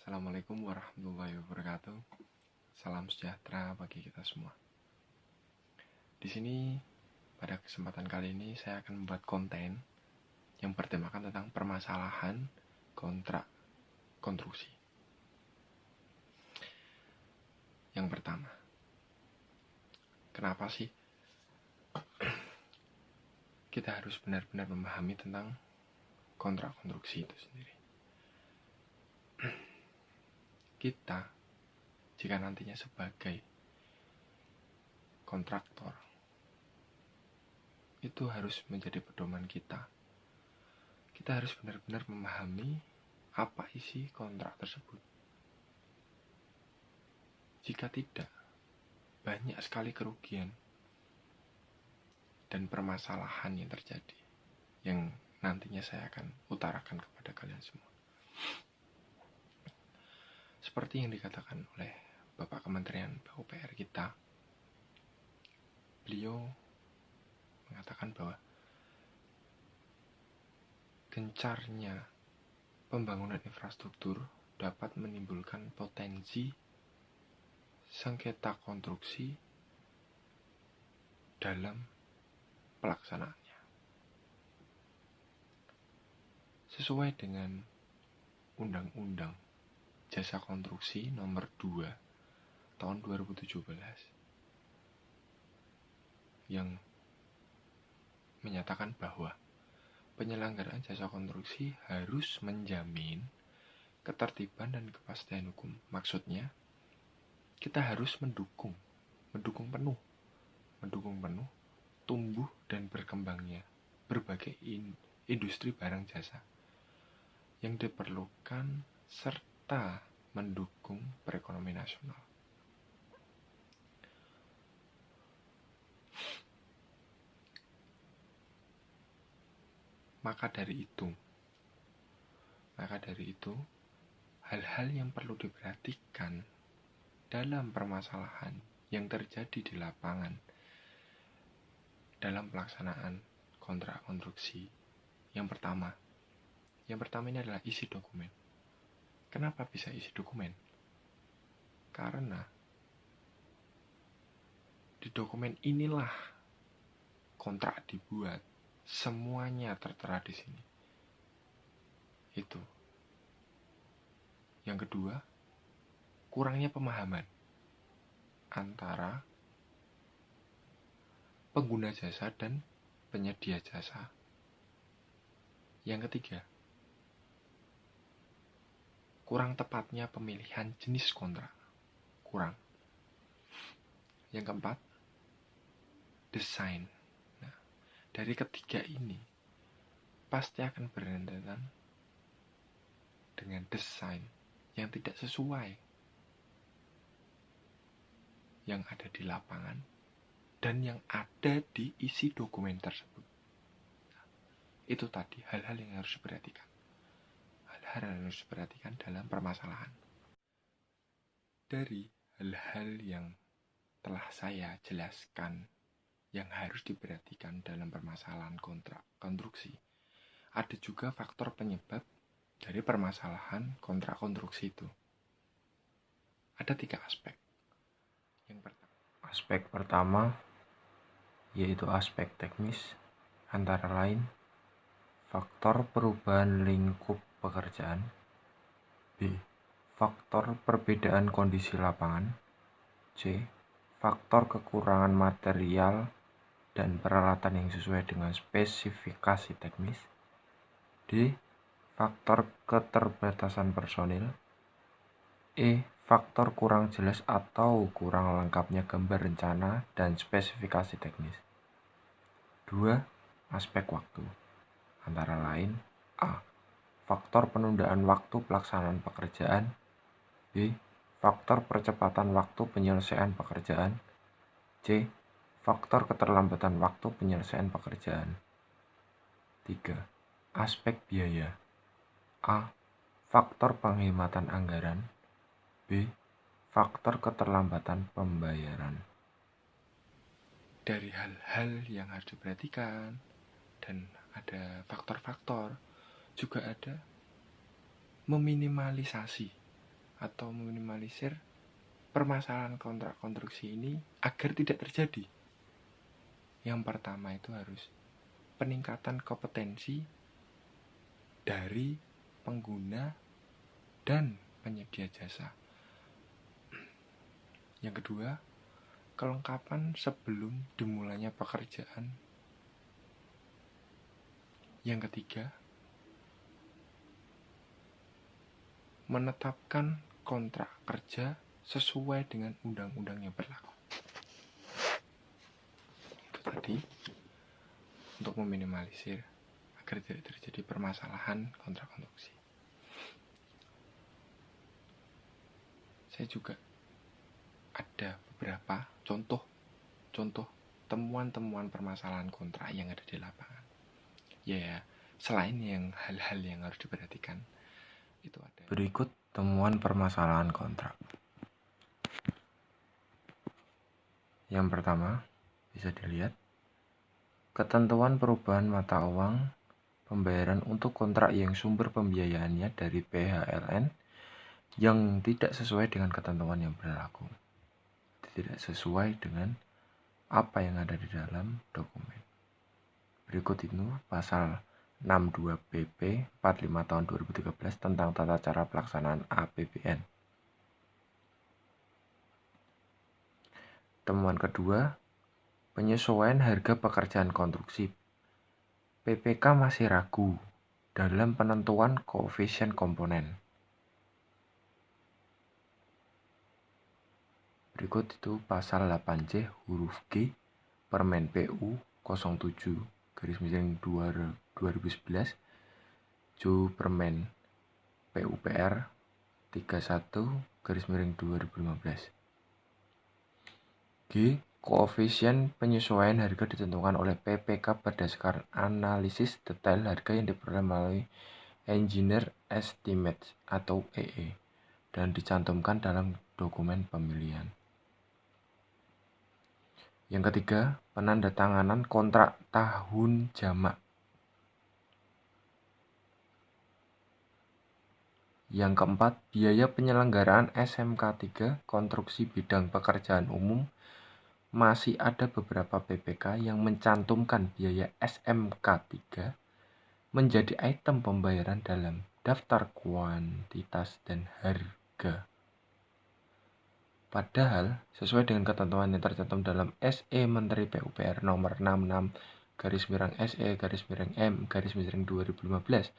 Assalamualaikum warahmatullahi wabarakatuh. Salam sejahtera bagi kita semua. Di sini pada kesempatan kali ini saya akan membuat konten yang bertemakan tentang permasalahan kontrak konstruksi. Yang pertama, kenapa sih kita harus benar-benar memahami tentang kontrak konstruksi itu sendiri? Kita, jika nantinya sebagai kontraktor, itu harus menjadi pedoman kita. Kita harus benar-benar memahami apa isi kontrak tersebut. Jika tidak, banyak sekali kerugian dan permasalahan yang terjadi, yang nantinya saya akan utarakan kepada kalian semua. Seperti yang dikatakan oleh Bapak Kementerian PUPR kita, beliau mengatakan bahwa gencarnya pembangunan infrastruktur dapat menimbulkan potensi sengketa konstruksi dalam pelaksanaannya. Sesuai dengan Undang-Undang Jasa Konstruksi Nomor 2 Tahun 2017 yang menyatakan bahwa penyelenggaraan jasa konstruksi harus menjamin ketertiban dan kepastian hukum. Maksudnya, kita harus mendukung penuh tumbuh dan berkembangnya berbagai industri barang jasa yang diperlukan serta mendukung perekonomian nasional. Maka dari itu, hal-hal yang perlu diperhatikan dalam permasalahan yang terjadi di lapangan dalam pelaksanaan kontrak konstruksi. Yang pertama ini adalah isi dokumen. Kenapa bisa isi dokumen? Karena di dokumen inilah kontrak dibuat. Semuanya tertera di sini. Itu. Yang kedua, kurangnya pemahaman antara pengguna jasa dan penyedia jasa. Yang ketiga, kurang tepatnya pemilihan jenis kontrak. Kurang. Yang keempat, desain. Nah, dari ketiga ini pasti akan berhubungan dengan desain yang tidak sesuai yang ada di lapangan dan yang ada di isi dokumen tersebut. Nah, itu tadi hal-hal yang harus diperhatikan. Hal-hal yang harus diperhatikan dalam permasalahan. Dari hal-hal yang telah saya jelaskan yang harus diperhatikan dalam permasalahan kontrak konstruksi, ada juga faktor penyebab dari permasalahan kontrak konstruksi itu. Ada 3 aspek. Aspek pertama yaitu aspek teknis, antara lain faktor perubahan lingkup pekerjaan, B. faktor perbedaan kondisi lapangan, C. faktor kekurangan material dan peralatan yang sesuai dengan spesifikasi teknis, D. faktor keterbatasan personil, E. faktor kurang jelas atau kurang lengkapnya gambar rencana dan spesifikasi teknis. 2. Aspek waktu, antara lain A. faktor penundaan waktu pelaksanaan pekerjaan, B. faktor percepatan waktu penyelesaian pekerjaan, C. faktor keterlambatan waktu penyelesaian pekerjaan. 3. Aspek biaya, A. faktor penghematan anggaran, B. faktor keterlambatan pembayaran. Dari hal-hal yang harus diperhatikan dan ada faktor-faktor, juga ada meminimalisasi atau meminimalisir permasalahan kontrak konstruksi ini agar tidak terjadi. Yang pertama itu harus peningkatan kompetensi dari pengguna dan penyedia jasa. Yang kedua, kelengkapan sebelum dimulainya pekerjaan. Yang ketiga, menetapkan kontrak kerja sesuai dengan undang-undang yang berlaku. Itu tadi untuk meminimalisir agar tidak terjadi permasalahan kontrak konstruksi. Saya juga ada beberapa contoh temuan-temuan permasalahan kontrak yang ada di lapangan. Ya, selain yang hal-hal yang harus diperhatikan, itu ada. Berikut temuan permasalahan kontrak. Yang pertama, bisa dilihat ketentuan perubahan mata uang pembayaran untuk kontrak yang sumber pembiayaannya dari PHLN yang tidak sesuai dengan ketentuan yang berlaku. Tidak sesuai dengan apa yang ada di dalam dokumen. Berikut itu pasal 62 PP 45 tahun 2013 tentang tata cara pelaksanaan APBN. Temuan kedua, penyesuaian harga pekerjaan konstruksi. PPK masih ragu dalam penentuan koefisien komponen. Berikut itu pasal 8C huruf G Permen PU 07/2011 Ju Permen PUPR 31/2015. G. Koefisien penyesuaian harga ditentukan oleh PPK berdasarkan analisis detail harga yang diperoleh melalui Engineer Estimates atau EE dan dicantumkan dalam dokumen pemilihan. Yang ketiga, penandatanganan kontrak tahun jamak. Yang keempat, biaya penyelenggaraan SMK 3 konstruksi bidang pekerjaan umum. Masih ada beberapa PPK yang mencantumkan biaya SMK 3 menjadi item pembayaran dalam daftar kuantitas dan harga. Padahal, sesuai dengan ketentuan yang tercantum dalam SE Menteri PUPR nomor 66/SE/M/2015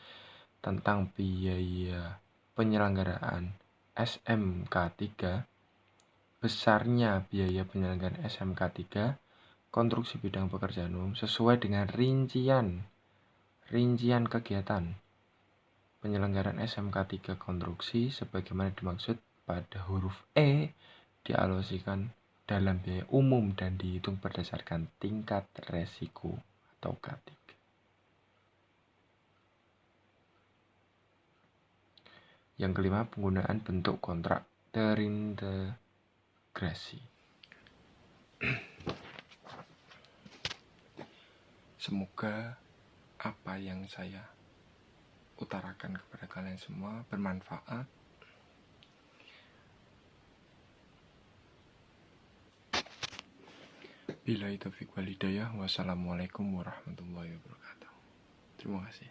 tentang biaya penyelenggaraan SMK 3, besarnya biaya penyelenggaraan SMK 3 konstruksi bidang pekerjaan umum sesuai dengan rincian kegiatan penyelenggaraan SMK 3 konstruksi sebagaimana dimaksud pada huruf E dialokasikan dalam biaya umum dan dihitung berdasarkan tingkat resiko atau K3. Yang kelima, penggunaan bentuk kontrak terintegrasi. Semoga apa yang saya utarakan kepada kalian semua bermanfaat. Billahi taufiq wal hidayah. Wassalamualaikum warahmatullahi wabarakatuh. Terima kasih.